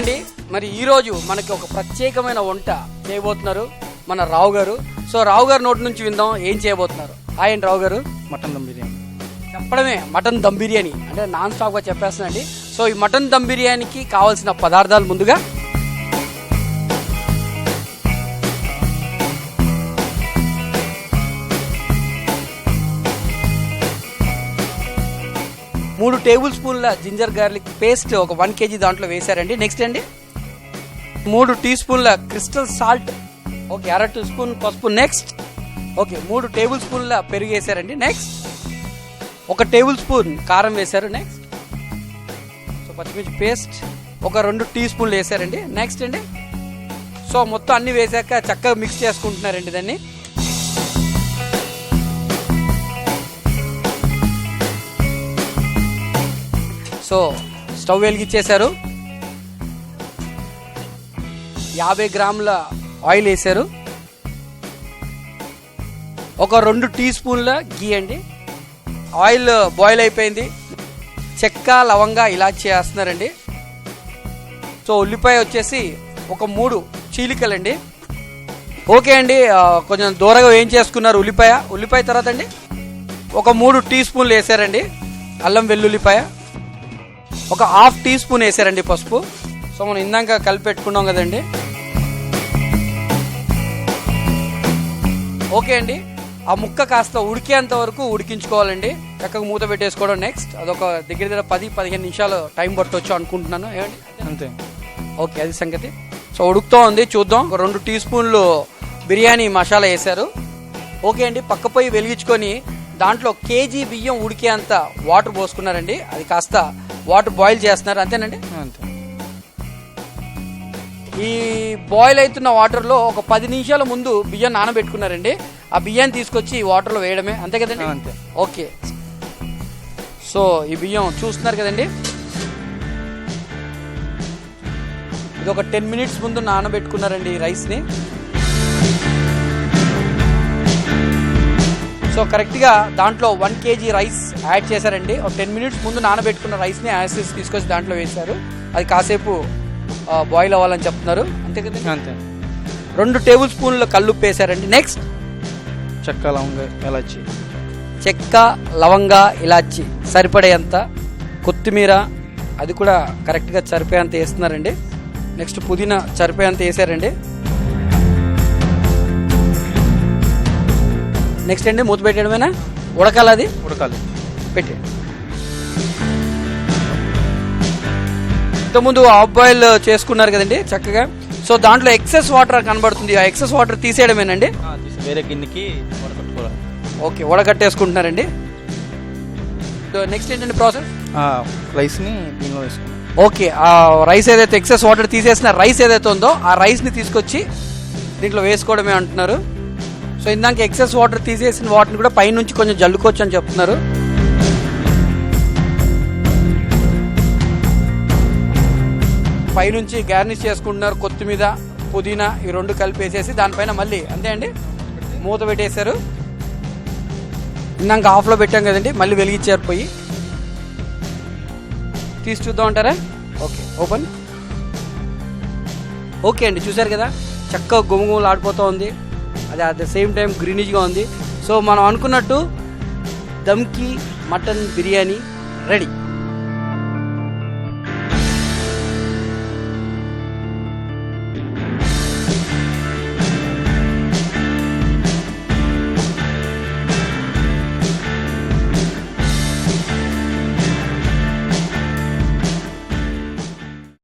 అండి, మరి ఈరోజు మనకి ఒక ప్రత్యేకమైన వంట చేయబోతున్నారు మన రావు గారు. సో రావు గారు నోటి నుంచి విందాం ఏం చేయబోతున్నారు. హాయ్ అండి రావు గారు. మటన్ దమ్ బిర్యానీ చెప్పడమే మటన్ దమ్ బిర్యానీ అంటే నాన్ స్టాప్ గా చెప్పేస్తానండి. సో ఈ మటన్ దమ్ బిర్యానీకి కావాల్సిన పదార్థాలు ముందుగా మూడు టేబుల్ స్పూన్ల జింజర్ గార్లిక్ పేస్ట్ ఒక 1 kg దాంట్లో వేశారండి. నెక్స్ట్ అండి 3 టీ స్పూన్ల crystal salt, okay 1/2 teaspoon పసుపు. నెక్స్ట్ ఓకే 3 టేబుల్ స్పూన్ల పెరుగు వేశారండి. నెక్స్ట్ 1 టేబుల్ స్పూన్ కారం వేశారు. నెక్స్ట్ సో పచ్చిమిర్చి పేస్ట్ ఒక 2 టీ స్పూన్లు వేశారండి. నెక్స్ట్ అండి సో మొత్తం అన్ని వేసాక చక్కగా మిక్స్ చేసుకుంటున్నారండి దాన్ని. సో స్టవ్ వెలిగించేశారు, 50 గ్రాముల ఆయిల్ వేశారు, ఒక 2 టీ స్పూన్ల గీ అండి. ఆయిల్ బాయిల్ అయిపోయింది, చెక్క లవంగా ఇలాచి వేస్తున్నారండి. సో ఉల్లిపాయ వచ్చేసి ఒక 3 చీలికలండి. ఓకే అండి, కొంచెం దూరంగా వేయించేసుకున్నారు ఉల్లిపాయ తర్వాత అండి ఒక 3 టీ స్పూన్లు వేసారండి అల్లం వెల్లుల్లిపాయ, ఒక 1/2 టీ స్పూన్ వేసారండి పసుపు. సో మనం ఇందాక కలిపి పెట్టుకున్నాం కదండి. ఓకే అండి, ఆ ముక్క కాస్త ఉడికేంత వరకు ఉడికించుకోవాలండి, చక్కగా మూత పెట్టేసుకోవడం. నెక్స్ట్ అదొక దగ్గర 10-15 నిమిషాలు టైం పట్టవచ్చు అనుకుంటున్నాను. ఏమండి అంతే. ఓకే అది సంగతి. సో ఉడుకుతూ ఉంది, చూద్దాం. ఒక 2 టీ స్పూన్లు బిర్యానీ మసాలా వేశారు. ఓకే అండి, పక్క పొయ్యి వెలిగించుకొని దాంట్లో కేజీ బియ్యం ఉడికేంత వాటర్ పోసుకున్నారండి. అది కాస్త వాటర్ బాయిల్ చేస్తున్నారు, అంతేనండి. అంతే. ఈ బాయిల్ అవుతున్న వాటర్లో ఒక 10 నిమిషాల ముందు బియ్యం నానబెట్టుకున్నారండి. ఆ బియ్యాన్ని తీసుకొచ్చి ఈ వాటర్లో వేయడమే, అంతే కదండి. అంతే. ఓకే, సో ఈ బియ్యం చూస్తున్నారు కదండి, ఇది ఒక 10 మినిట్స్ ముందు నానబెట్టుకున్నారండి ఈ రైస్ని. సో కరెక్ట్గా దాంట్లో 1 kg రైస్ యాడ్ చేశారండి. ఒక 10 మినిట్స్ ముందు నానబెట్టుకున్న రైస్ని యాసిడ్స్ తీసుకొచ్చి దాంట్లో వేశారు. అది కాసేపు బాయిల్ అవ్వాలని చెప్తున్నారు, అంతే కదండి. అంతే. 2 టేబుల్ స్పూన్ల కల్లుప్పు వేశారండి. నెక్స్ట్ చెక్క లవంగా ఇలాచి, చెక్క లవంగా ఇలాచి సరిపడేంత, కొత్తిమీర అది కూడా కరెక్ట్గా సరిపోయేంత వేస్తున్నారండి. నెక్స్ట్ పుదీనా సరిపోయేంత వేసారండి. నెక్స్ట్ అండి మూత పెట్టడమేనా, ఉడకాలి పెట్టి. ఇంతకుముందు హాఫ్ బాయిల్ చేసుకున్నారు కదండి చక్కగా. సో దాంట్లో ఎక్సెస్ వాటర్ కనబడుతుంది, ఆ ఎక్సెస్ వాటర్ తీసేయడమేనండి. వేరే గిన్నెకి వడకట్టుకోవాలి. ఓకే, వడకట్టేసుకుంటున్నారండి. నెక్స్ట్ ఏంటండి ప్రాసెస్, రైస్ని దీనిలో వేసుకున్నాం. ఓకే, ఆ రైస్ ఏదైతే ఎక్సెస్ వాటర్ తీసేసిన రైస్ ఏదైతే ఉందో ఆ రైస్ని తీసుకొచ్చి దీంట్లో వేసుకోవడమే అంటున్నారు. సో ఇందాక ఎక్సెస్ వాటర్ తీసేసిన వాటర్ని కూడా పైనుంచి కొంచెం జల్లుకోవచ్చు అని చెప్తున్నారు. పైనుంచి గార్నిష్ చేసుకుంటున్నారు, కొత్తిమీర పుదీనా ఈ 2 కలిపి వేసేసి దానిపైన మళ్ళీ అంతే అండి మూత పెట్టేశారు. ఇందాక ఆఫ్లో పెట్టాం కదండి, మళ్ళీ వెలిగించారు పొయ్యి. తీసి చూద్దాం అంటారా. Okay open. ఓకే అండి, చూసారు కదా చక్కగా గుమగుమలు ఆడిపోతూ ఉంది, అది అట్ ద సేమ్ టైం గ్రీనిష్గా ఉంది. సో మనం అనుకున్నట్టు దమ్కి మటన్ బిర్యానీ రెడీ.